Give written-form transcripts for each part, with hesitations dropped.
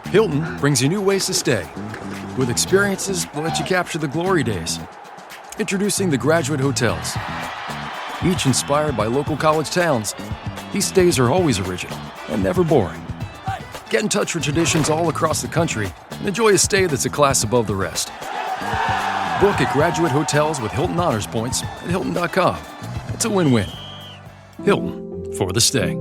Hilton brings you new ways to stay, with experiences that let you capture the glory days. Introducing the Graduate Hotels. Each inspired by local college towns, these stays are always original and never boring. Get in touch with traditions all across the country and enjoy a stay that's a class above the rest. Book at Graduate Hotels with Hilton Honors Points at Hilton.com. It's a win-win. Hilton, for the stay.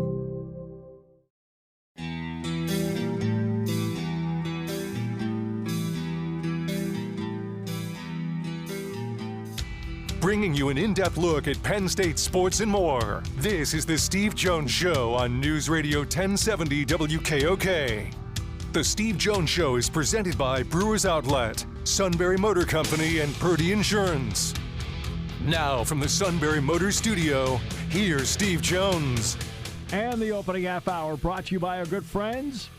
Bringing you an in-depth look at Penn State sports and more. This is the Steve Jones Show on News Radio 1070 WKOK. The Steve Jones Show is presented by Brewers Outlet, Sunbury Motor Company, and Purdy Insurance. Now from the Sunbury Motor Studio, here's Steve Jones. And the opening half hour brought to you by our good friends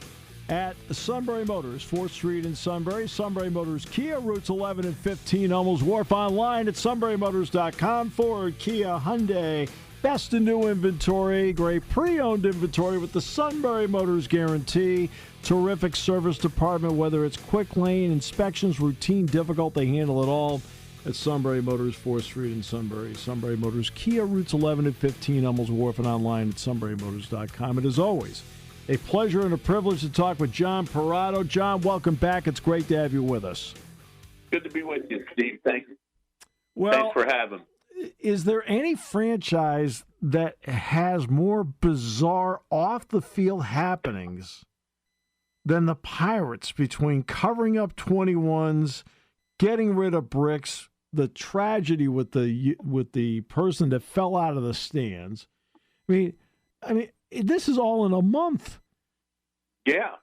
at Sunbury Motors, 4th Street in Sunbury. Sunbury Motors Kia, routes 11 and 15, Hummels Wharf. Online at sunburymotors.com. Ford, Kia, Hyundai, best in new inventory, great pre-owned inventory with the Sunbury Motors guarantee. Terrific service department, whether it's quick lane, inspections, routine, difficult, they handle it all at Sunbury Motors, 4th Street in Sunbury. Sunbury Motors Kia, routes 11 and 15, Hummels Wharf, and online at sunburymotors.com. And as always, a pleasure and a privilege to talk with John Perrotto. John, welcome back. It's great to have you with us. Good to be with you, Steve. Thanks. Well, Thanks for having me. Is there any franchise that has more bizarre off-the-field happenings than the Pirates, between covering up 21s, getting rid of bricks, the tragedy with the person that fell out of the stands? I mean, this is all in a month. Yeah.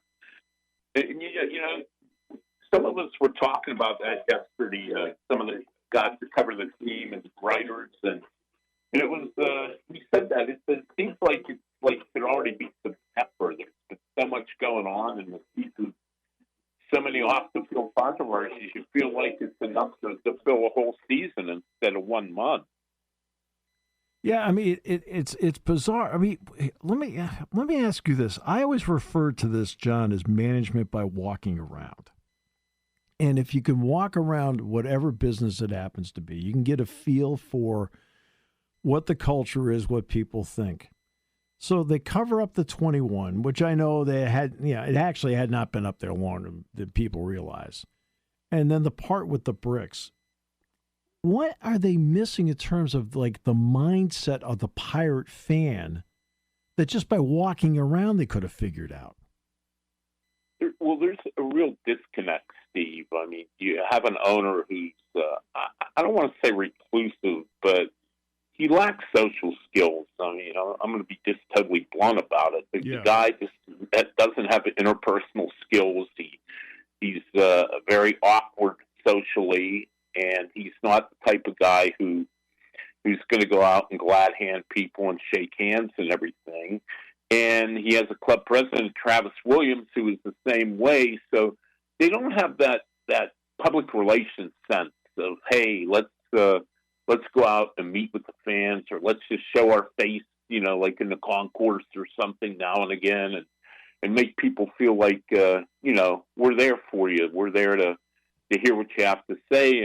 And, you know, some of us were talking about that yesterday, some of the guys that cover the team and the writers, and it was, we said that. It seems like it's like there already be some pepper. There's been so much going on in the season, so many off-the-field controversies, you feel like it's enough to fill a whole season instead of 1 month. Yeah, I mean it's bizarre. I mean, let me ask you this. I always refer to this, John, as management by walking around. And if you can walk around whatever business it happens to be, you can get a feel for what the culture is, what people think. So they cover up the 21, which I know they had. It actually had not been up there long than people realize. And then the part with the bricks. What are they missing in terms of like the mindset of the Pirate fan that just by walking around they could have figured out? Well, there's a real disconnect, Steve. I mean, you have an owner who's, I don't want to say reclusive, but he lacks social skills. I mean, I'm going to be just totally blunt about it. The guy that doesn't have interpersonal skills. He's very awkward socially. And he's not the type of guy who's going to go out and glad hand people and shake hands and everything. And he has a club president, Travis Williams, who is the same way. So they don't have that public relations sense of, hey, let's go out and meet with the fans, or let's just show our face, like in the concourse or something now and again, and make people feel like we're there for you. We're there to hear what you have to say.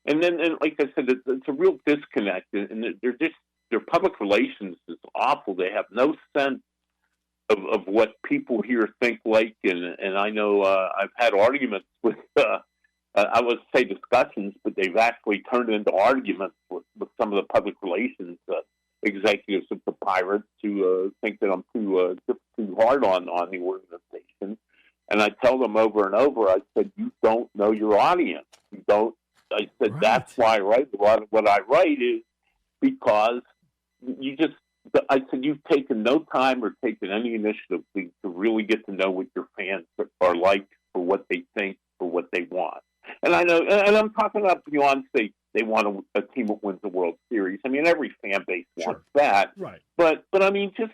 And then, like I said, it's a real disconnect. And their public relations is awful. They have no sense of what people here think like. And I know I've had arguments with, I would say discussions, but they've actually turned into arguments with some of the public relations executives of the Pirates who think that I'm too hard on the organization. And I tell them over and over, I said, you don't know your audience. You don't. I said, right. That's why I write a lot of what I write is because I said, you've taken no time or taken any initiative to really get to know what your fans are like, for what they think, for what they want. And I know, and I'm talking about beyond, say, they want a team that wins the World Series. I mean, every fan base wants that. Right. But I mean, just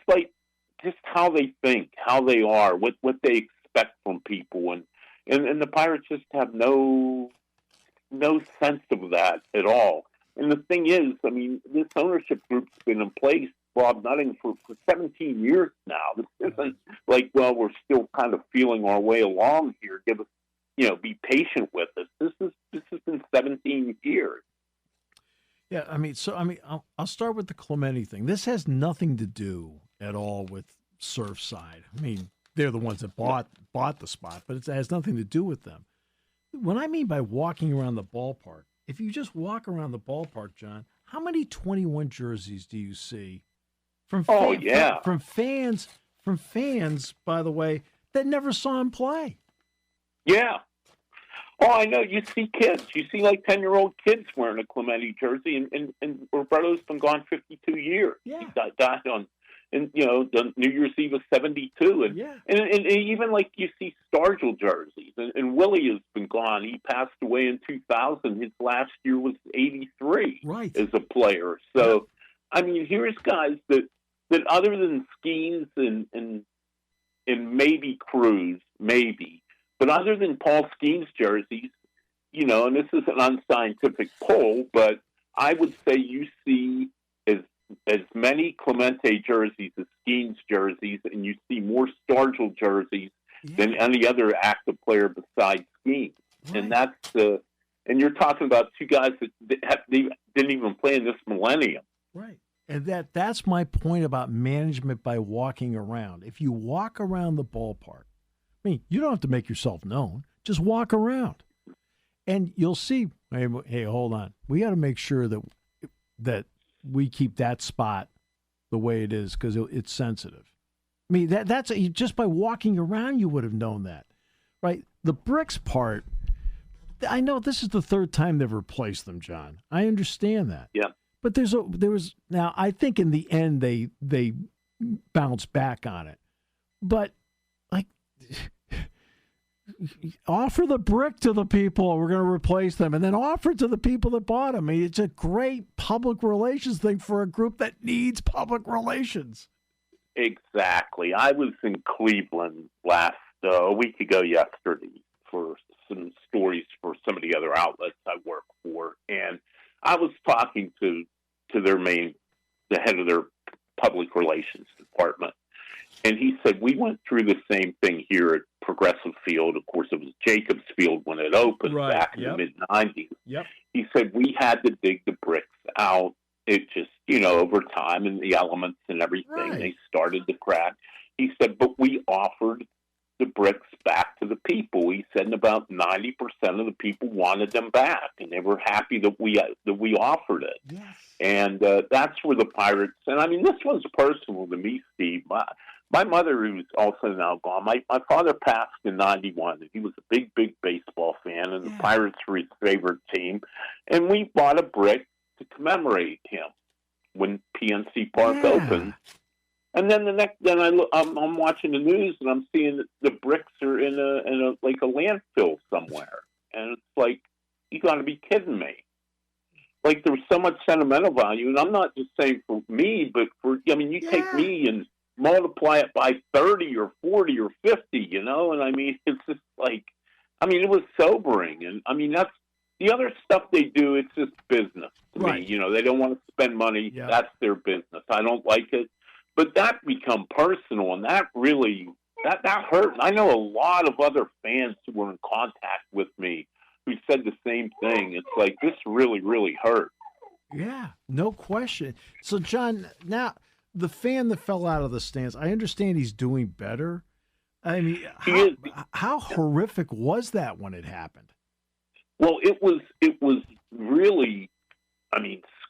how they think, how they are, what they expect from people, and the Pirates just have no sense of that at all. And the thing is, I mean, this ownership group's been in place Bob Nutting for 17 years now. This isn't like, well, we're still kind of feeling our way along here. Give us, be patient with us. This has been 17 years. Yeah, I'll start with the Clemente thing. This has nothing to do at all with Surfside. I mean, they're the ones that bought the spot, but it has nothing to do with them. What I mean by walking around the ballpark, if you just walk around the ballpark, John, how many 21 jerseys do you see from fans, by the way, that never saw him play? Yeah. Oh, I know. You see kids. You see like 10-year-old kids wearing a Clemente jersey, and Roberto's been gone 52 years. Yeah. He died on, the New Year's Eve of 72. And even like you see Stargell jerseys. And Willie has been gone. He passed away in 2000. His last year was 83 as a player. So, I mean, here's guys that other than Skeens and maybe Cruz, but other than Paul Skeens jerseys, and this is an unscientific poll, but I would say you see as many Clemente jerseys as Skeens jerseys, and you see more Stargell jerseys than any other active player besides Skeens. Right. And that's and you're talking about two guys that didn't even play in this millennium. Right. And that's my point about management by walking around. If you walk around the ballpark, I mean, you don't have to make yourself known. Just walk around. And you'll see, hey, hold on. We got to make sure that we keep that spot the way it is because it's sensitive. I mean, that's just by walking around, you would have known that, right? The bricks part, I know this is the third time they've replaced them, John. I understand that. Yeah. But now I think in the end they bounce back on it. But like offer the brick to the people, we're going to replace them, and then offer it to the people that bought them. I mean, it's a great public relations thing for a group that needs public relations. Exactly. I was in Cleveland a week ago yesterday for some stories for some of the other outlets I work for, and I was talking to the head of their public relations department, and he said, we went through the same thing here at Progressive Field. Of course, it was Jacobs Field when it opened back in the mid-'90s. Yep. He said, we had to dig the bricks out. It just, over time and the elements and everything, they started to crack. He said, but we offered the bricks back to the people. He said, and about 90% of the people wanted them back, and they were happy that we offered it. Yes. And that's where the Pirates. And I mean, this one's personal to me, Steve. My mother, who's also now gone, my father passed in '91, and he was a big baseball fan, and the Pirates were his favorite team. And we bought a brick to commemorate him when PNC Park opened. And then I'm watching the news and I'm seeing that the bricks are in a landfill somewhere, and it's like, you got to be kidding me! Like, there's so much sentimental value, and I'm not just saying for me, but you take me and multiply it by 30 or 40 or 50, and I mean, it's just like, it was sobering, and I mean, that's the other stuff they do. It's just business to me. They don't want to spend money. Yeah. That's their business. I don't like it. But that become personal, and that really that hurt. I know a lot of other fans who were in contact with me who said the same thing. It's like, this really, really hurt. Yeah, no question. So, John, now the fan that fell out of the stands, I understand he's doing better. I mean, how horrific was that when it happened? Well, it was really,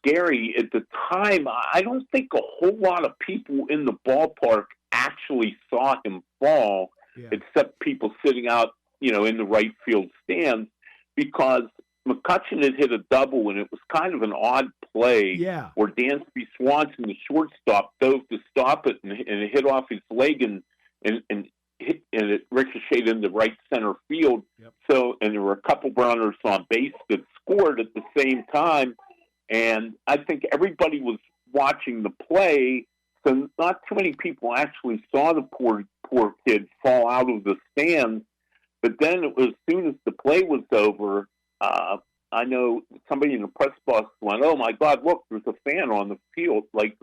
scary at the time. I don't think a whole lot of people in the ballpark actually saw him fall, except people sitting out, in the right field stands, because McCutcheon had hit a double, and it was kind of an odd play where Dansby Swanson, the shortstop, dove to stop it, and it hit off his leg, and it ricocheted into right center field. Yep. So, and there were a couple runners on base that scored at the same time. And I think everybody was watching the play, so not too many people actually saw the poor kid fall out of the stands. But then, as soon as the play was over, I know somebody in the press box went, "Oh my God! Look, there's a fan on the field, like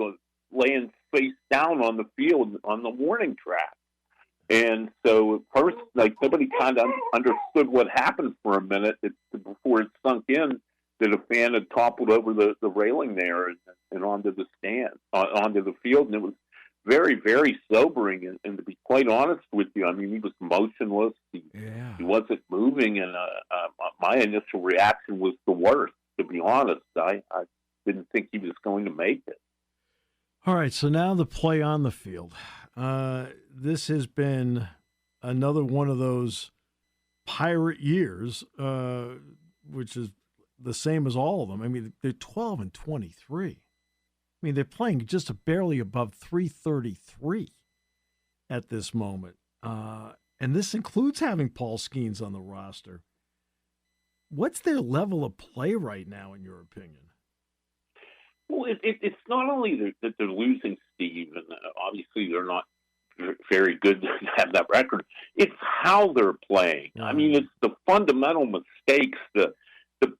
laying face down on the field on the warning track. And so at first, like, nobody kind of understood what happened for a minute before it sunk in that a fan had toppled over the railing there and onto the stand, onto the field. And it was very, very sobering. And to be quite honest with you, I mean, he was motionless. He wasn't moving. And my initial reaction was the worst, to be honest. I didn't think he was going to make it. All right, so now the play on the field. This has been another one of those Pirate years, which is the same as all of them. I mean, they're 12-23. I mean, they're playing just barely above 333 at this moment. And this includes having Paul Skeens on the roster. What's their level of play right now, in your opinion? Well, it's not only that they're losing Steve, and obviously they're not very good to have that record. It's how they're playing. I mean, it's the fundamental mistakes, the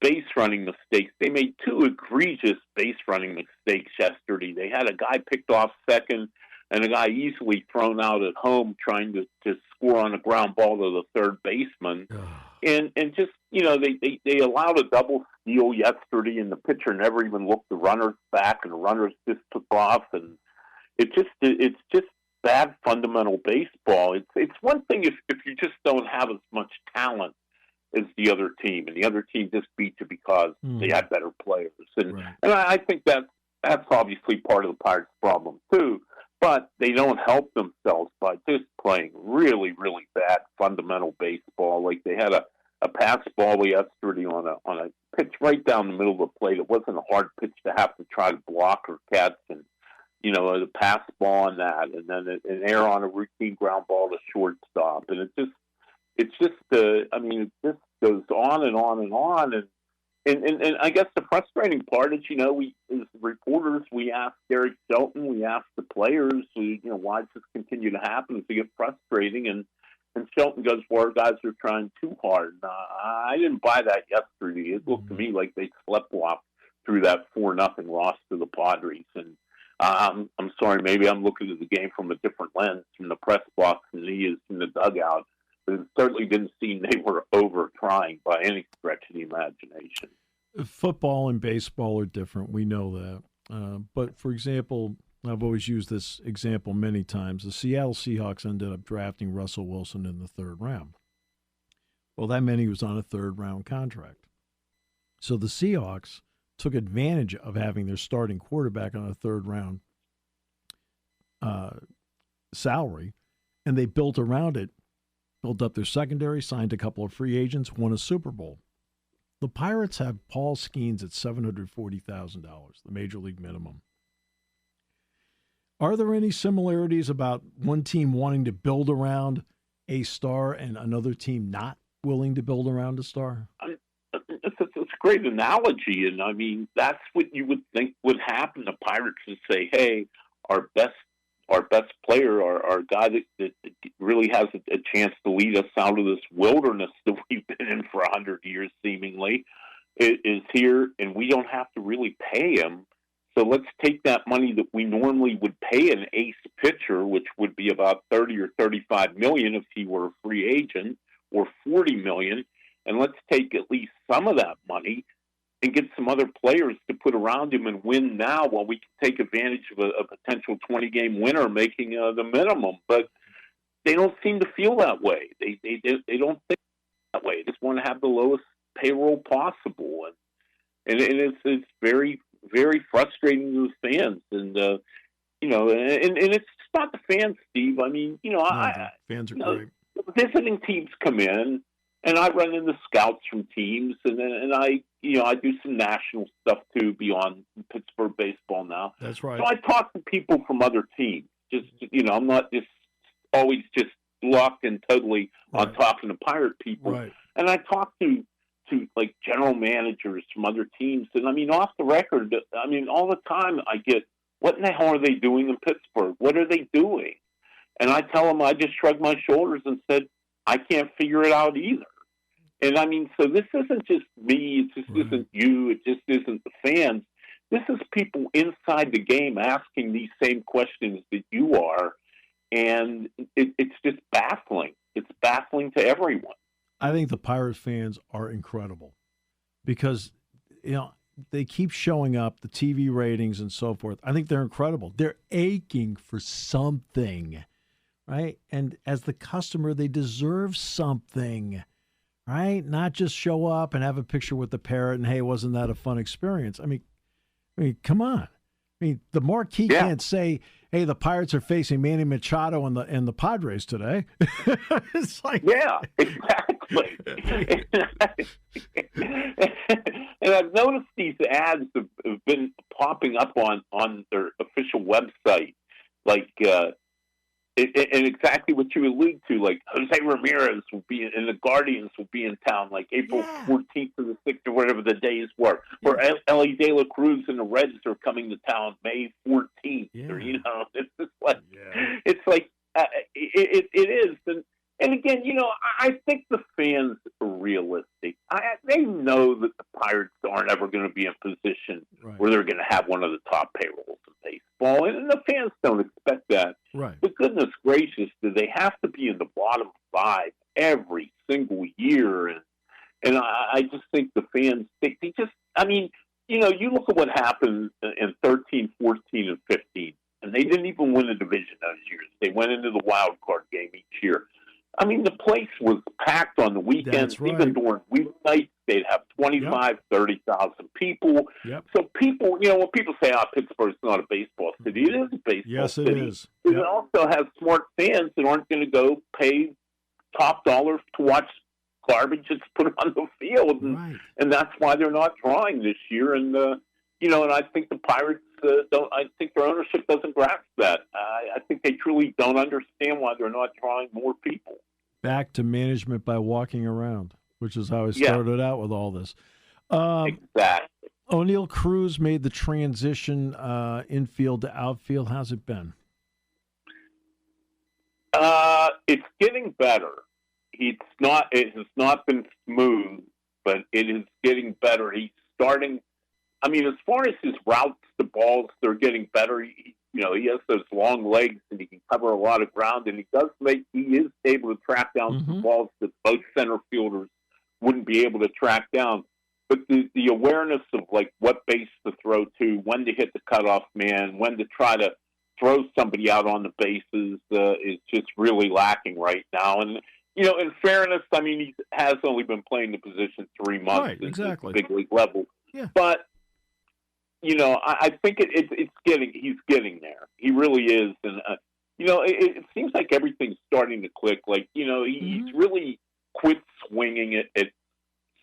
base running mistakes. They made two egregious base running mistakes yesterday. They had a guy picked off second and a guy easily thrown out at home trying to score on a ground ball to the third baseman. And just, you know, they allowed a double steal yesterday, and the pitcher never even looked the runners back, and the runners just took off. And it's just bad fundamental baseball. It's one thing if you just don't have as much talent as the other team, and the other team just beat you because they had better players. And I think that's obviously part of the Pirates' problem too. But they don't help themselves by just playing really, really bad fundamental baseball. Like they had a pass ball yesterday on a pitch right down the middle of the plate. It wasn't a hard pitch to have to try to block or catch, and you know, the pass ball on that, and then an error on a routine ground ball to shortstop, and it just I mean, it just goes on and on and on, and I guess the frustrating part is, you know, we as reporters, we ask Derek Shelton, we ask the players, you know, why does this continue to happen? It's get frustrating, and Shelton goes, well, our guys are trying too hard. I didn't buy that yesterday. It looked to me like they sleptwalked through that 4-0 loss to the Padres, and I'm sorry, maybe I'm looking at the game from a different lens from the press box than he is from the dugout. But it certainly didn't seem they were over trying by any stretch of the imagination. Football and baseball are different. We know that. But, for example, I've always used this example many times. The Seattle Seahawks ended up drafting Russell Wilson in the third round. Well, that meant he was on a third-round contract. So the Seahawks took advantage of having their starting quarterback on a third-round salary, and they built around it, built up their secondary, signed a couple of free agents, won a Super Bowl. The Pirates have Paul Skeens at $740,000, the major league minimum. Are there any similarities about one team wanting to build around a star and another team not willing to build around a star? It's a great analogy, and I mean, that's what you would think would happen. The Pirates would say, hey, our best player, our guy that really has a chance to lead us out of this wilderness that we've been in for 100 years, seemingly, is here, and we don't have to really pay him. So let's take that money that we normally would pay an ace pitcher, which would be about $30 or $35 million if he were a free agent, or $40 million, and let's take at least some of that money and get some other players to put around him and win now while we can take advantage of a potential 20-game winner making the minimum. But they don't seem to feel that way. They don't think that way. They just want to have the lowest payroll possible, and it's very, very frustrating to the fans. And you know, and it's not the fans, Steve. I mean, you know, fans are great. Visiting teams come in, and I run into scouts from teams, and I do some national stuff too beyond Pittsburgh baseball now. That's right. So I talk to people from other teams. Just, you know, I'm not just always just locked in totally on talking to Pirate people. Right. And I talk to like general managers from other teams, and I mean, off the record, I mean, all the time I get, what in the hell are they doing in Pittsburgh? What are they doing? And I tell them, I just shrugged my shoulders and said, I can't figure it out either. And I mean, so this isn't just me, it just isn't you, it just isn't the fans. This is people inside the game asking these same questions that you are, and it's just baffling. It's baffling to everyone. I think the Pirates fans are incredible because, they keep showing up, the TV ratings and so forth. I think they're incredible. They're aching for something, right? And as the customer, they deserve something, right? Not just show up and have a picture with the parrot and, hey, wasn't that a fun experience? I mean, come on. I mean, the Marquee can't say, hey, the Pirates are facing Manny Machado and the Padres today. It's like, yeah, exactly. And I've noticed these ads have been popping up on their official website, like, and exactly what you allude to, like Jose Ramirez will be, and the Guardians will be in town, like April 14th to the 6th or whatever the days were. Or Ellie De La Cruz and the Reds are coming to town May 14th. Yeah. Or, it's just like, it's like, it is. And again, I think the fans are realistic. They know that the Pirates aren't ever going to be in a position where they're going to have one of the top payrolls in baseball. And the fans don't expect that. Right. But goodness gracious, do they have to be in the bottom five every single year? And I just think the fans, they just, you look at what happened in 13, 14, and 15, and they didn't even win a division those years. They went into the wild card game each year. I mean, the place was packed on the weekends. Even during weeknights, they'd have 25, 30,000 people. Yep. So people, when people say, Pittsburgh's not a baseball city, it is a baseball city. Yes, it is. It also has smart fans that aren't going to go pay top dollar to watch garbage that's put on the field. And that's why they're not drawing this year. And, and I think the Pirates I think their ownership doesn't grasp that. I think they truly don't understand why they're not drawing more people. Back to management by walking around, which is how I started out with all this. Exactly. O'Neill Cruz made the transition infield to outfield. How's it been? It's getting better. It has not been smooth, but it is getting better. He's starting. I mean, as far as his routes to balls, they're getting better. He has those long legs and he can cover a lot of ground, and he is able to track down some balls that most center fielders wouldn't be able to track down. But the awareness of like what base to throw to, when to hit the cutoff man, when to try to throw somebody out on the bases is just really lacking right now. And in fairness, I mean, he has only been playing the position 3 months Right, exactly. at the big league level. Yeah. But I think he's getting there. He really is. And, it seems like everything's starting to click. Like, he's really quit swinging at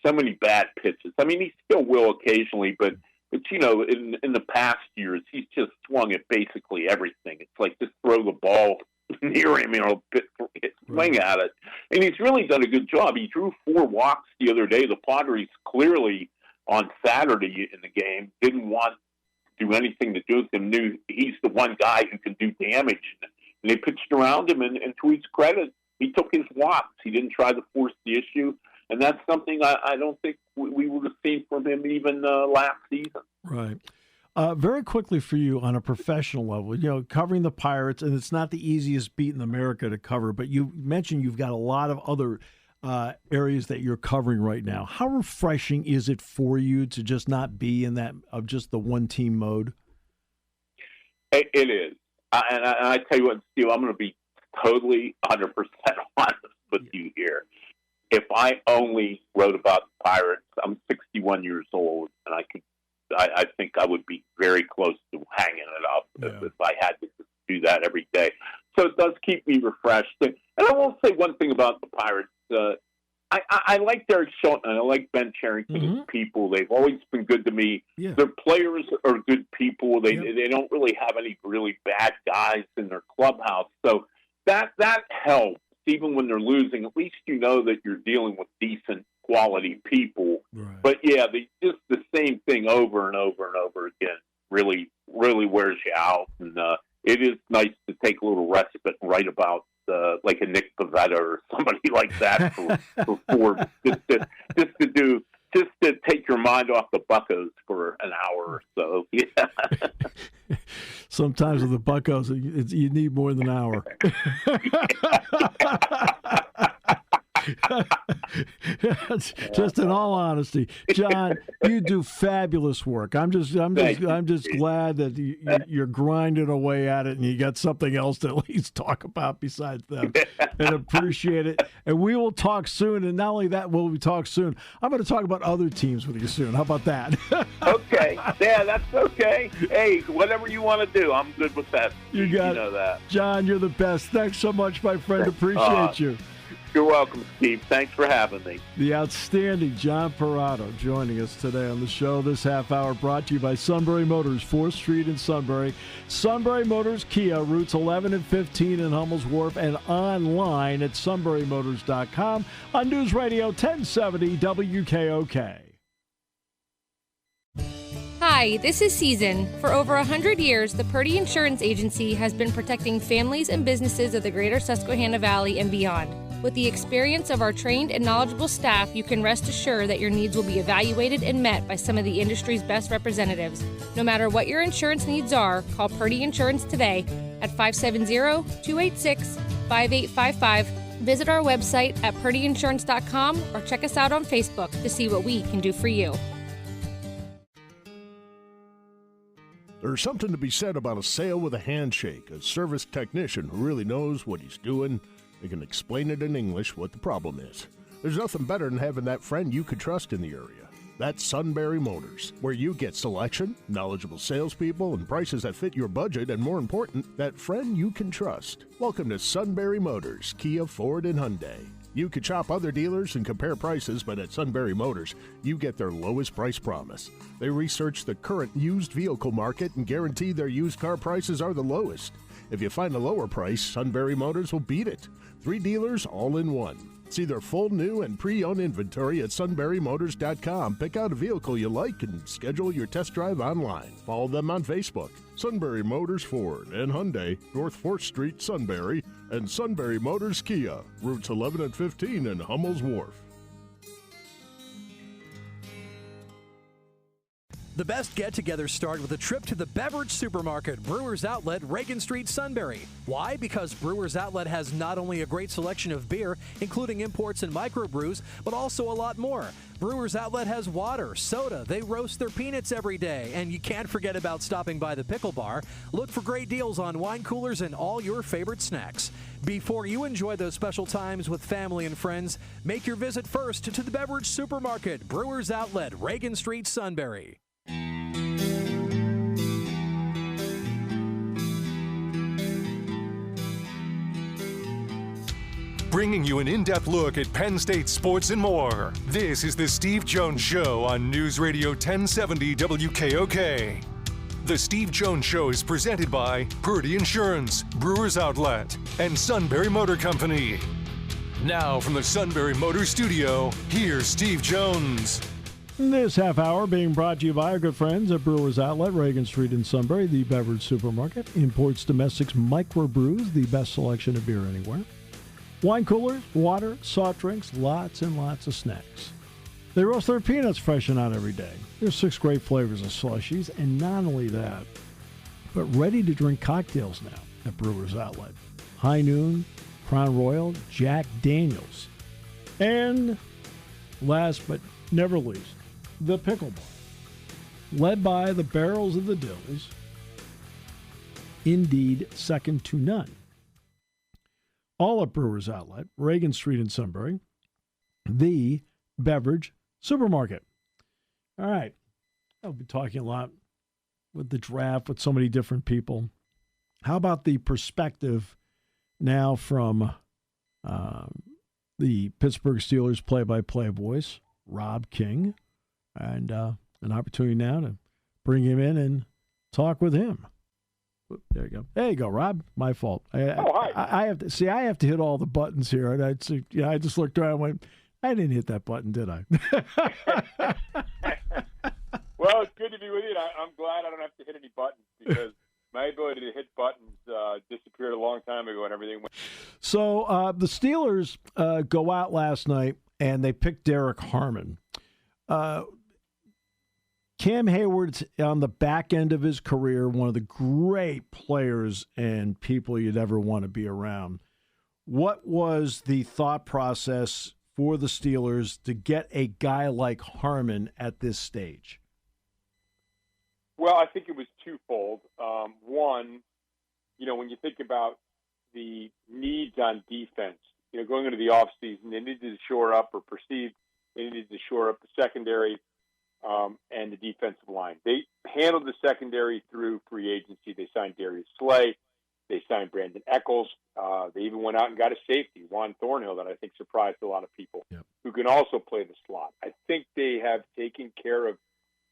so many bad pitches. I mean, he still will occasionally, but in the past years, he's just swung at basically everything. It's like just throw the ball near him, swing at it. And he's really done a good job. He drew 4 walks the other day. The Padres clearly on Saturday in the game didn't want to do anything to do with him, knew he's the one guy who can do damage. And they pitched around him, and to his credit, he took his walks. He didn't try to force the issue, and that's something I don't think we would have seen from him even last season. Right. Very quickly for you on a professional level, covering the Pirates, and it's not the easiest beat in America to cover, but you mentioned you've got a lot of other areas that you're covering right now. How refreshing is it for you to just not be in that of just the one team mode? It is. And I tell you what, Steve, I'm going to be totally 100% honest with you here. If I only wrote about the Pirates, I'm 61 years old, and I think I would be very close to hanging it up if I had to do that every day. So it does keep me refreshed. And I will say one thing about the Pirates. I like Derek Shelton, and I like Ben Cherington as people. They've always been good to me. Yeah. Their players are good people. They don't really have any really bad guys in their clubhouse. So that helps. Even when they're losing, at least you know that you're dealing with decent quality people. Right. But yeah, just the same thing over and over and over again really, really wears you out. And it is nice to take a little respite and write about like a Nick Pavetta or somebody like that for Forbes, just to take your mind off the Buccos for an hour or so. Yeah. Sometimes with the Buccos, you need more than an hour. Just in all honesty, John, you do fabulous work. I'm just glad that you're grinding away at it, and you got something else to at least talk about besides them, and appreciate it. And we will talk soon. And not only that, we'll talk soon. I'm going to talk about other teams with you soon. How about that? Okay, yeah, that's okay. Hey, whatever you want to do, I'm good with that. You know that, John. You're the best. Thanks so much, my friend. Appreciate you. You're welcome, Steve. Thanks for having me. The outstanding John Perrotto joining us today on the show. This half hour brought to you by Sunbury Motors, 4th Street in Sunbury. Sunbury Motors Kia, routes 11 and 15 in Hummel's Wharf, and online at sunburymotors.com on News Radio 1070 WKOK. Hi, this is Season. For over 100 years, the Purdy Insurance Agency has been protecting families and businesses of the greater Susquehanna Valley and beyond. With the experience of our trained and knowledgeable staff, you can rest assured that your needs will be evaluated and met by some of the industry's best representatives. No matter what your insurance needs are, call Purdy Insurance today at 570-286-5855. Visit our website at purdyinsurance.com or check us out on Facebook to see what we can do for you. There's something to be said about a sale with a handshake, a service technician who really knows what he's doing. They can explain it in English what the problem is. There's nothing better than having that friend you could trust in the area. That's Sunbury Motors, where you get selection, knowledgeable salespeople, and prices that fit your budget, and more important, that friend you can trust. Welcome to Sunbury Motors, Kia, Ford, and Hyundai. You could shop other dealers and compare prices, but at Sunbury Motors, you get their lowest price promise. They research the current used vehicle market and guarantee their used car prices are the lowest. If you find a lower price, Sunbury Motors will beat it. 3 dealers all in one. See their full new and pre-owned inventory at sunburymotors.com. Pick out a vehicle you like and schedule your test drive online. Follow them on Facebook. Sunbury Motors Ford and Hyundai, North 4th Street, Sunbury, and Sunbury Motors Kia, routes 11 and 15 in Hummel's Wharf. The best get-togethers start with a trip to the beverage supermarket, Brewers Outlet, Reagan Street, Sunbury. Why? Because Brewers Outlet has not only a great selection of beer, including imports and microbrews, but also a lot more. Brewers Outlet has water, soda, they roast their peanuts every day, and you can't forget about stopping by the pickle bar. Look for great deals on wine coolers and all your favorite snacks. Before you enjoy those special times with family and friends, make your visit first to the beverage supermarket, Brewers Outlet, Reagan Street, Sunbury. Bringing you an in-depth look at Penn State sports and more. This is the Steve Jones Show on News Radio 1070 WKOK. The Steve Jones Show is presented by Purdy Insurance, Brewers Outlet, and Sunbury Motor Company. Now from the Sunbury Motor Studio, here's Steve Jones. This half hour being brought to you by our good friends at Brewers Outlet, Reagan Street in Sunbury, the beverage supermarket. Imports, domestics, microbrews, the best selection of beer anywhere. Wine coolers, water, soft drinks, lots and lots of snacks. They roast their peanuts fresh and out every day. There's 6 great flavors of slushies, and not only that, but ready-to-drink cocktails now at Brewers Outlet. High Noon, Crown Royal, Jack Daniels. And last but never least, the Pickle Bar. Led by the Barrels of the Dills. Indeed, second to none. All at Brewers Outlet, Reagan Street in Sunbury, the beverage supermarket. All right. I'll be talking a lot with the draft with so many different people. How about the perspective now from the Pittsburgh Steelers play-by-play voice, Rob King, and an opportunity now to bring him in and talk with him. There you go. There you go, Rob. My fault. Hi. I have to hit all the buttons here, and I just looked around and went, I didn't hit that button, did I? Well, it's good to be with you. I'm glad I don't have to hit any buttons because my ability to hit buttons disappeared a long time ago and everything went. So the Steelers go out last night, and they picked Derek Harmon. Cam Hayward's on the back end of his career, one of the great players and people you'd ever want to be around. What was the thought process for the Steelers to get a guy like Harmon at this stage? Well, I think it was twofold. One, when you think about the needs on defense, going into the offseason, they needed to shore up or perceived they needed to shore up the secondary and the defensive line. They handled the secondary through free agency. They signed Darius Slay. They signed Brandon Eccles. They even went out and got a safety, Juan Thornhill, that I think surprised a lot of people, who can also play the slot. I think they have taken care of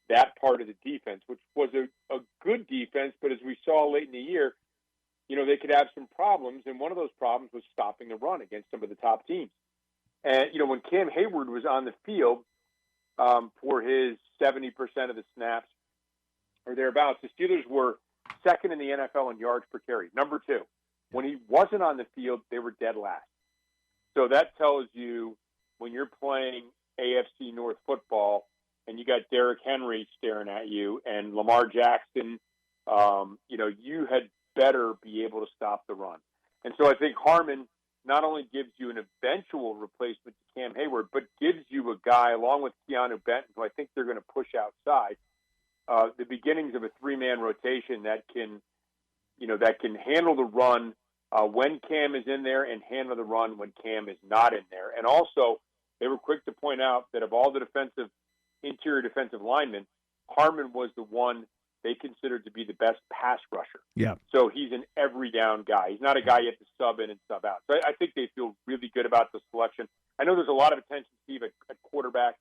that part of the defense, which was a good defense, but as we saw late in the year, they could have some problems, and one of those problems was stopping the run against some of the top teams. And, when Cam Hayward was on the field for his 70% of the snaps or thereabouts, the Steelers were second in the NFL in yards per carry, number 2. When he wasn't on the field, they were dead last. So that tells you when you're playing AFC North football and you got Derrick Henry staring at you and Lamar Jackson, you had better be able to stop the run. And so I think Harmon not only gives you an eventual replacement to Cam Hayward, but gives you a guy, along with Keanu Benton, who I think they're going to push outside, the beginnings of a 3-man rotation that can handle the run when Cam is in there and handle the run when Cam is not in there. And also, they were quick to point out that of all the interior defensive linemen, Harmon was the one they considered to be the best pass rusher. Yeah. So he's an every down guy. He's not a guy you have to sub in and sub out. So I think they feel really good about the selection. I know there's a lot of attention, Steve, at quarterback.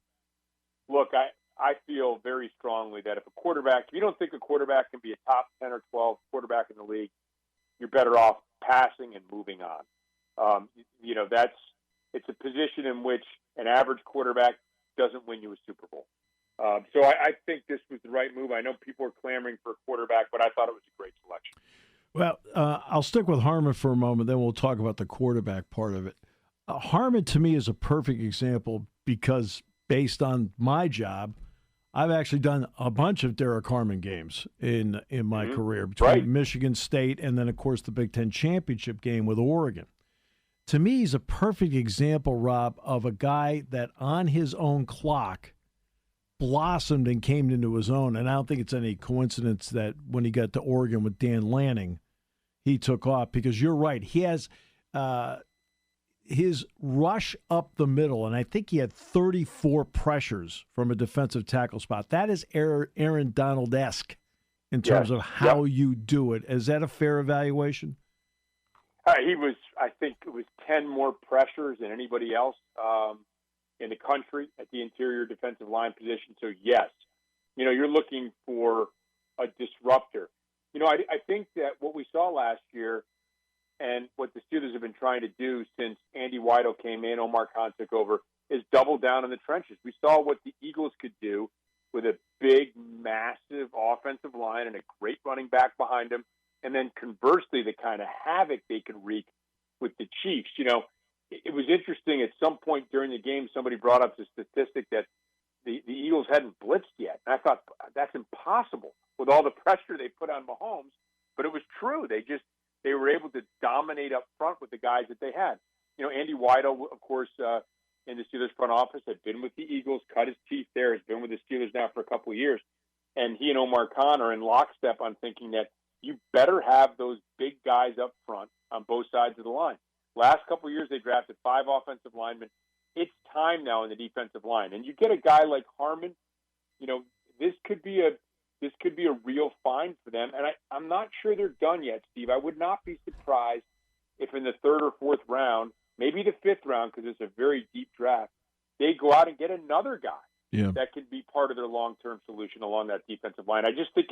Look, I feel very strongly that if you don't think a quarterback can be a top 10 or 12 quarterback in the league, you're better off passing and moving on. It's a position in which an average quarterback doesn't win you a Super Bowl. So I think this was the right move. I know people are clamoring for a quarterback, but I thought it was a great selection. Well, I'll stick with Harmon for a moment, then we'll talk about the quarterback part of it. Harmon, to me, is a perfect example because based on my job, I've actually done a bunch of Derek Harmon games in my career between Michigan State and then, of course, the Big Ten championship game with Oregon. To me, he's a perfect example, Rob, of a guy that on his own clock blossomed and came into his own. And I don't think it's any coincidence that when he got to Oregon with Dan Lanning, he took off because you're right. He has his rush up the middle, and I think he had 34 pressures from a defensive tackle spot. That is Aaron Donald-esque in terms of how you do it. Is that a fair evaluation? I think it was 10 more pressures than anybody else in the country at the interior defensive line position. So, yes, you're looking for a disruptor. I think that what we saw last year and what the Steelers have been trying to do since Andy Weidel came in, Omar Khan took over, is double down in the trenches. We saw what the Eagles could do with a big, massive offensive line and a great running back behind him. And then conversely, the kind of havoc they could wreak with the Chiefs. It was interesting. At some point during the game, somebody brought up the statistic that the Eagles hadn't blitzed yet. And I thought, that's impossible with all the pressure they put on Mahomes. But it was true. They were able to dominate up front with the guys that they had. Andy Weidel, of course, in the Steelers front office, had been with the Eagles, cut his teeth there, has been with the Steelers now for a couple of years. And he and Omar Khan are in lockstep on thinking that you better have those big guys up front on both sides of the line. Last couple of years, they drafted 5 offensive linemen. It's time now in the defensive line. And you get a guy like Harmon, this could be a real find for them. And I'm not sure they're done yet, Steve. I would not be surprised if in the 3rd or 4th round, maybe the 5th round, because it's a very deep draft, they go out and get another guy that can be part of their long-term solution along that defensive line. I just think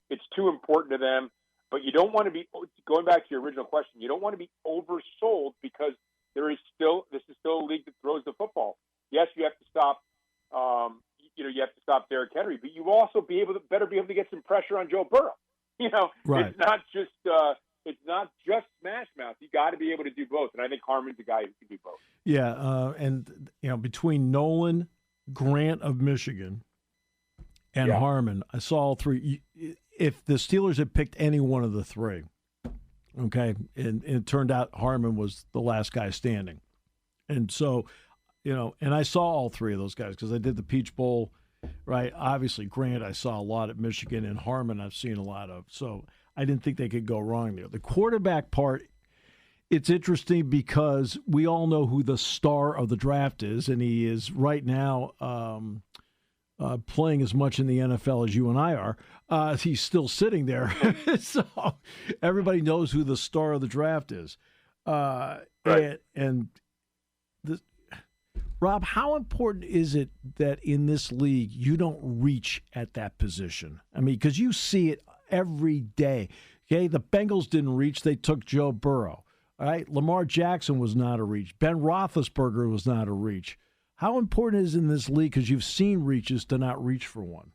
it's too important to them. But you don't want to be, going back to your original question, you don't want to be oversold because this is still a league that throws the football. Yes, you have to stop, you have to stop Derrick Henry, but you also better be able to get some pressure on Joe Burrow. Right. It's not just smash mouth. You got to be able to do both, and I think Harmon's a guy who can do both. Yeah, and between Nolan, Grant of Michigan, and Harmon. I saw all three. If the Steelers had picked any one of the three, okay, and it turned out Harmon was the last guy standing. And so, and I saw all three of those guys because I did the Peach Bowl, right? Obviously, Grant, I saw a lot at Michigan, and Harmon I've seen a lot of. So I didn't think they could go wrong there. The quarterback part, it's interesting because we all know who the star of the draft is, and he is right now playing as much in the NFL as you and I are. He's still sitting there. So everybody knows who the star of the draft is. Right. And Rob, how important is it that in this league you don't reach at that position? I mean, because you see it every day. Okay, the Bengals didn't reach. They took Joe Burrow. All right, Lamar Jackson was not a reach. Ben Roethlisberger was not a reach. How important is it in this league, because you've seen reaches, to not reach for one?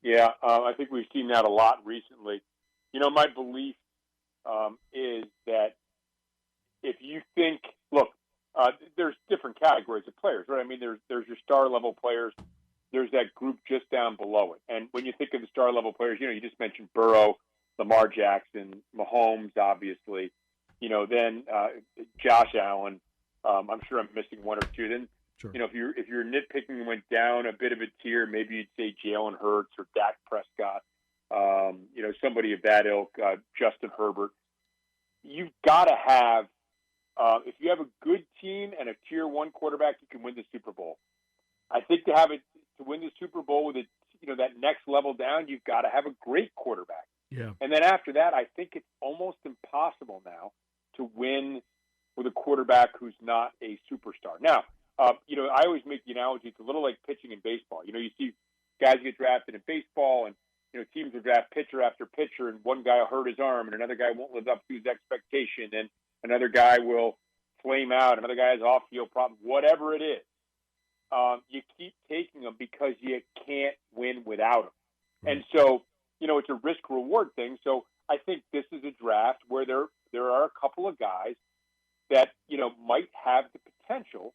Yeah, I think we've seen that a lot recently. My belief is that if you think, look, there's different categories of players, right? I mean, there's your star-level players. There's that group just down below it. And when you think of the star-level players, you just mentioned Burrow, Lamar Jackson, Mahomes, obviously. Then Josh Allen. I'm sure I'm missing one or two. Then, sure. If you're nitpicking and went down a bit of a tier, maybe you'd say Jalen Hurts or Dak Prescott. Somebody of that ilk, Justin Herbert. You've got to have, if you have a good team and a tier one quarterback, you can win the Super Bowl. I think to win the Super Bowl with that next level down, you've got to have a great quarterback. Yeah. And then after that, I think it's almost impossible now to win with a quarterback who's not a superstar. Now, I always make the analogy, it's a little like pitching in baseball. You see guys get drafted in baseball, and teams will draft pitcher after pitcher, and one guy will hurt his arm, and another guy won't live up to his expectation, and another guy will flame out, another guy has off-field problems, whatever it is. You keep taking them because you can't win without them. Right. And so, it's a risk-reward thing. So I think this is a draft where there are a couple of guys that, might have the potential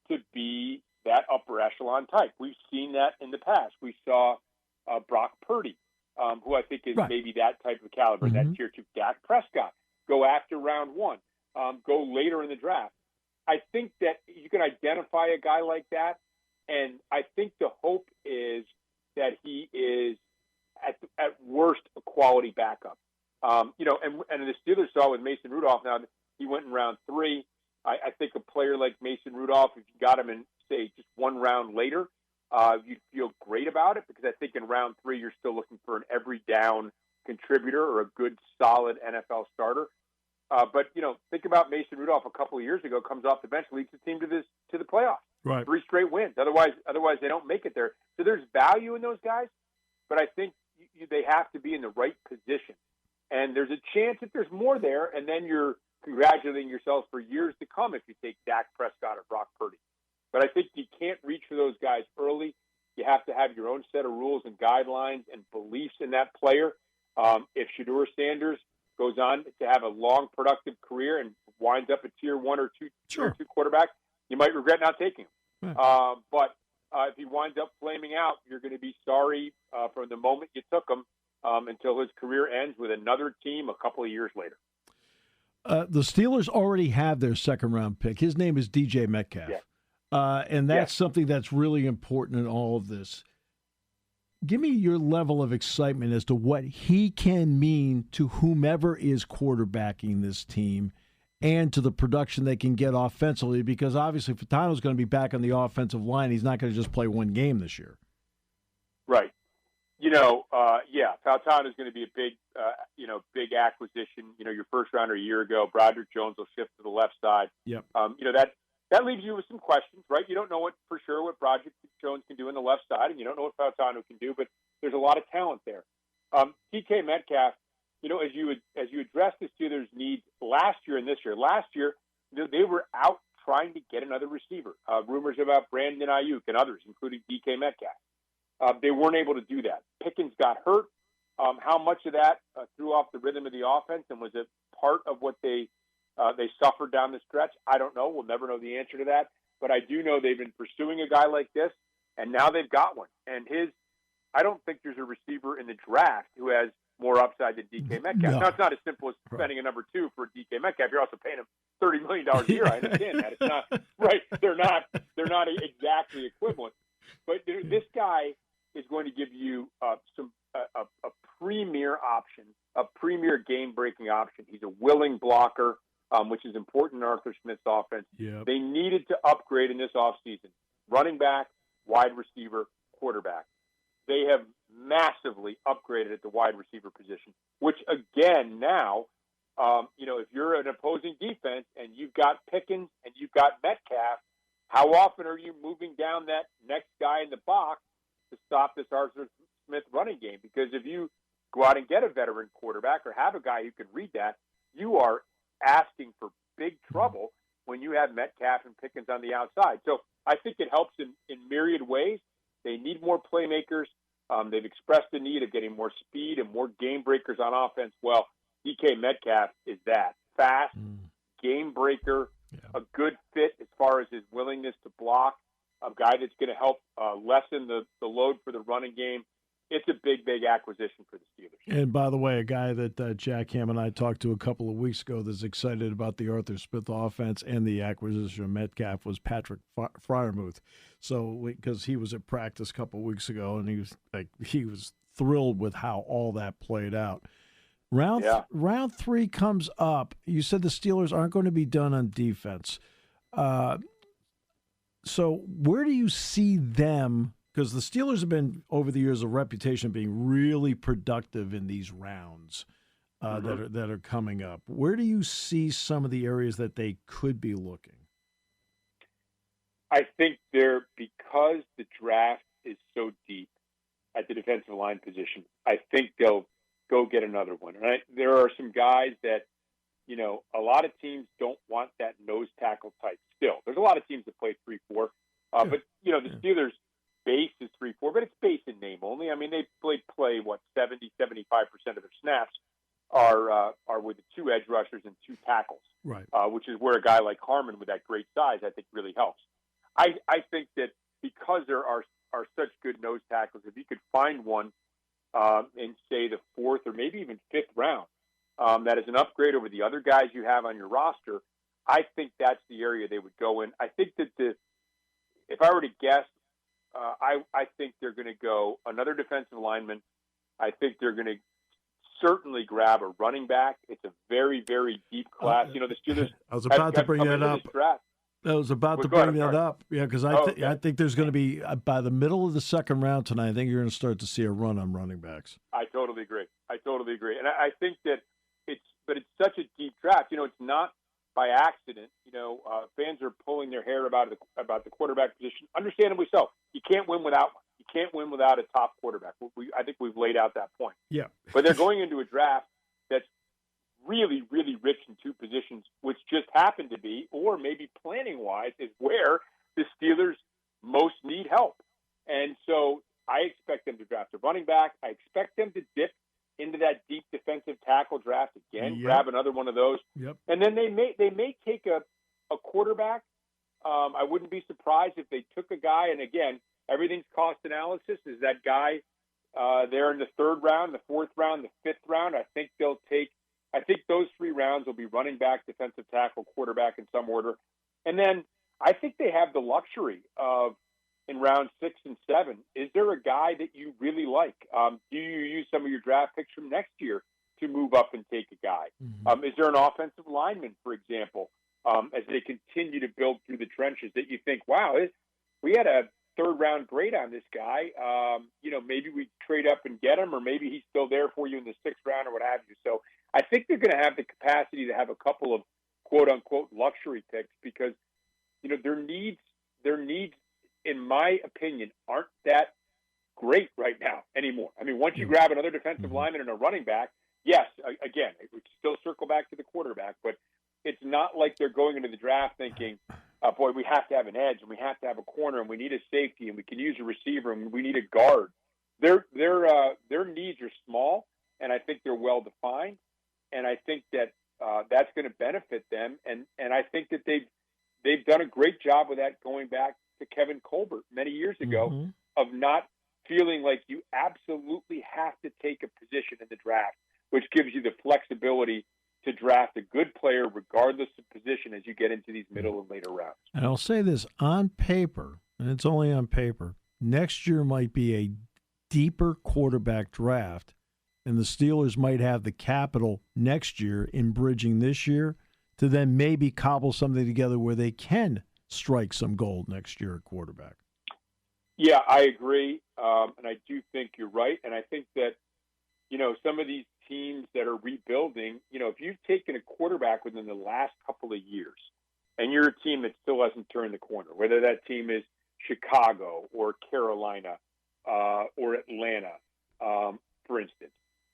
to be that upper echelon type. We've seen that in the past. We saw Brock Purdy, who I think is maybe that type of caliber, that tier two. Dak Prescott, go after round one, go later in the draft. I think that you can identify a guy like that, and I think the hope is that he is at worst a quality backup. And the Steelers saw with Mason Rudolph. Now he went in round 3. I think a player like Mason Rudolph, if you got him in, say, just one round later, you'd feel great about it, because I think in round 3 you're still looking for an every down contributor or a good, solid NFL starter. But think about Mason Rudolph a couple of years ago, comes off the bench, leads the team to the playoffs. Right. 3 straight wins. Otherwise they don't make it there. So there's value in those guys, but I think they have to be in the right position. And there's a chance that there's more there, and then you're congratulating yourselves for years to come if you take Dak Prescott or Brock Purdy. But I think you can't reach for those guys early. You have to have your own set of rules and guidelines and beliefs in that player. If Shedeur Sanders goes on to have a long, productive career and winds up a tier 1 or 2, tier 2 quarterback, you might regret not taking him. Right. But if he winds up flaming out, you're going to be sorry from the moment you took him until his career ends with another team a couple of years later. The Steelers already have their second-round pick. His name is DJ Metcalf. Yeah. And that's something that's really important in all of this. Give me your level of excitement as to what he can mean to whomever is quarterbacking this team and to the production they can get offensively, because obviously Fatano's going to be back on the offensive line. He's not going to just play one game this year. Right. Fatano is going to be a big acquisition. Your first rounder a year ago, Broderick Jones will shift to the left side. Yep. That leaves you with some questions, right? You don't know what Broderick Jones can do in the left side, and you don't know what Fatano can do, but there's a lot of talent there. DK Metcalf, as you address the Steelers' needs last year and this year. Last year, they were out trying to get another receiver. Rumors about Brandon Ayuk and others, including DK Metcalf. They weren't able to do that. Pickens got hurt. How much of that threw off the rhythm of the offense, and was it part of what they suffered down the stretch? I don't know. We'll never know the answer to that. But I do know they've been pursuing a guy like this, and now they've got one. And his I don't think there's a receiver in the draft who has more upside than DK Metcalf. No. Now, it's not as simple as spending a number 2 for DK Metcalf. You're also paying him $30 million a year. I understand that. It's not right. They're not exactly equivalent. But this guy is going to give you a premier option, a premier game-breaking option. He's a willing blocker, which is important in Arthur Smith's offense. Yep. They needed to upgrade in this offseason. Running back, wide receiver, quarterback. They have massively upgraded at the wide receiver position, which again now, if you're an opposing defense and you've got Pickens and you've got Metcalf, how often are you moving down that next guy in the box to stop this Arthur Smith running game? Because if you go out and get a veteran quarterback or have a guy who can read that, you are asking for big trouble when you have Metcalf and Pickens on the outside. So I think it helps in myriad ways. They need more playmakers. They've expressed the need of getting more speed and more game breakers on offense. Well, DK Metcalf is that. Fast, game breaker, a good fit as far as his willingness to block, a guy that's going to help lessen the load for the running game. It's a big, big acquisition for the Steelers. And by the way, a guy that Jack Ham and I talked to a couple of weeks ago that's excited about the Arthur Smith offense and the acquisition of Metcalf was Patrick Freiermuth. So, because he was at practice a couple of weeks ago, and he was thrilled with how all that played out. Round 3 comes up. You said the Steelers aren't going to be done on defense. So where do you see them? Because the Steelers have been, over the years, a reputation of being really productive in these rounds that are coming up. Where do you see some of the areas that they could be looking? I think because the draft is so deep at the defensive line position, I think they'll go get another one. Right? There are some guys that, a lot of teams don't want that nose tackle type still. There's a lot of teams that play 3-4. But, the Steelers' base is 3-4, but it's base in name only. I mean, they play 70, 75% of their snaps are with the 2 edge rushers and 2 tackles, right? Which is where a guy like Harmon with that great size, I think, really helps. I think that because there are such good nose tackles, if you could find one in, say, the 4th or maybe even 5th round, that is an upgrade over the other guys you have on your roster, I think that's the area they would go in. I think that if I were to guess, I think they're going to go another defensive lineman. I think they're going to certainly grab a running back. It's a very, very deep class. The Steelers. I was about to bring that up. I was about to bring that up. Yeah, because I think there's going to be, by the middle of the second round tonight, I think you're going to start to see a run on running backs. I totally agree. And I think that it's such a deep draft. It's not by accident. Fans are pulling their hair about the quarterback position. Understandably so. You can't win without one. You can't win without a top quarterback. I think we've laid out that point. Yeah. But they're going into a draft that's really, really rich in 2 positions, which just happen to be, or maybe planning-wise, is where the Steelers most need help. And so I expect them to draft a running back. I expect them to dip into that deep defensive tackle draft again, grab another one of those. Yep. And then they may take a quarterback. I wouldn't be surprised if they took a guy, and again, everything's cost analysis. Is that guy there in the 3rd round, the 4th round, the 5th round? I think those 3 rounds will be running back, defensive tackle, quarterback in some order. And then I think they have the luxury of, in round 6 and 7, is there a guy that you really like? Do you use some of your draft picks from next year to move up and take a guy? Mm-hmm. Is there an offensive lineman, for example, as they continue to build through the trenches that you think, wow, we had a 3rd round grade on this guy. Maybe we trade up and get him, or maybe he's still there for you in the 6th round or what have you. So I think they're going to have the capacity to have a couple of quote unquote luxury picks because, their needs, in my opinion, aren't that great right now anymore. I mean, once you grab another defensive lineman and a running back, yes, again, it would still circle back to the quarterback, but it's not like they're going into the draft thinking, boy, we have to have an edge and we have to have a corner and we need a safety and we can use a receiver and we need a guard. Their needs are small, and I think they're well defined, and I think that that's going to benefit them. And I think that they've done a great job with that going back to Kevin Colbert many years ago of not feeling like you absolutely have to take a position in the draft, which gives you the flexibility to draft a good player regardless of position as you get into these middle and later rounds. And I'll say this, on paper, and it's only on paper, next year might be a deeper quarterback draft, and the Steelers might have the capital next year in bridging this year to then maybe cobble something together where they can strike some gold next year at quarterback. Yeah, I agree, and I do think you're right. And I think that, some of these teams that are rebuilding, if you've taken a quarterback within the last couple of years, and you're a team that still hasn't turned the corner, whether that team is Chicago or Carolina or Atlanta, for instance,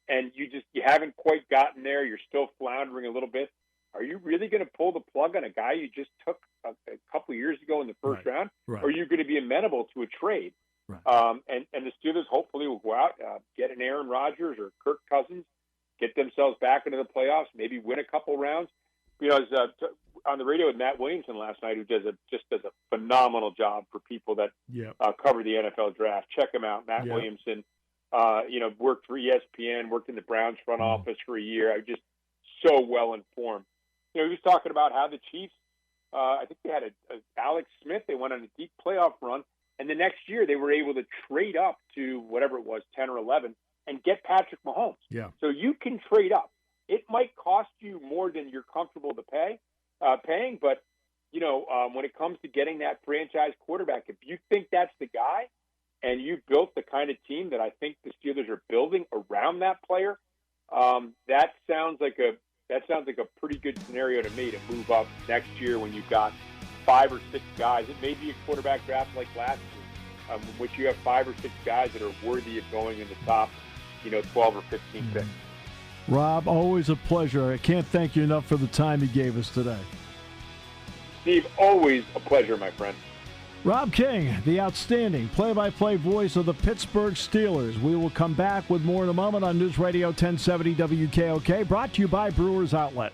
and you haven't quite gotten there, you're still floundering a little bit, are you really going to pull the plug on a guy you just took a couple of years ago in the first round? Right. Or are you going to be amenable to a trade? Right. And the Steelers hopefully will go out, get an Aaron Rodgers or Kirk Cousins, get themselves back into the playoffs, maybe win a couple rounds. I was on the radio with Matt Williamson last night, who does a phenomenal job for people that cover the NFL draft. Check him out, Matt Williamson. Worked for ESPN, worked in the Browns front office for a year. I'm just so well informed. He was talking about how the Chiefs, I think they had a Alex Smith. They went on a deep playoff run, and the next year they were able to trade up to whatever it was, 10 or 11, and get Patrick Mahomes. Yeah. So you can trade up. It might cost you more than you're comfortable to paying, but when it comes to getting that franchise quarterback, if you think that's the guy, and you built the kind of team that I think the Steelers are building around that player, that sounds like a pretty good scenario to me to move up next year when you've got 5 or 6 guys. It may be a quarterback draft like last year, in which you have 5 or 6 guys that are worthy of going in the top, 12 or 15 picks. Rob, always a pleasure. I can't thank you enough for the time you gave us today. Steve, always a pleasure, my friend. Rob King, the outstanding play-by-play voice of the Pittsburgh Steelers. We will come back with more in a moment on News Radio 1070 WKOK, brought to you by Brewers Outlet.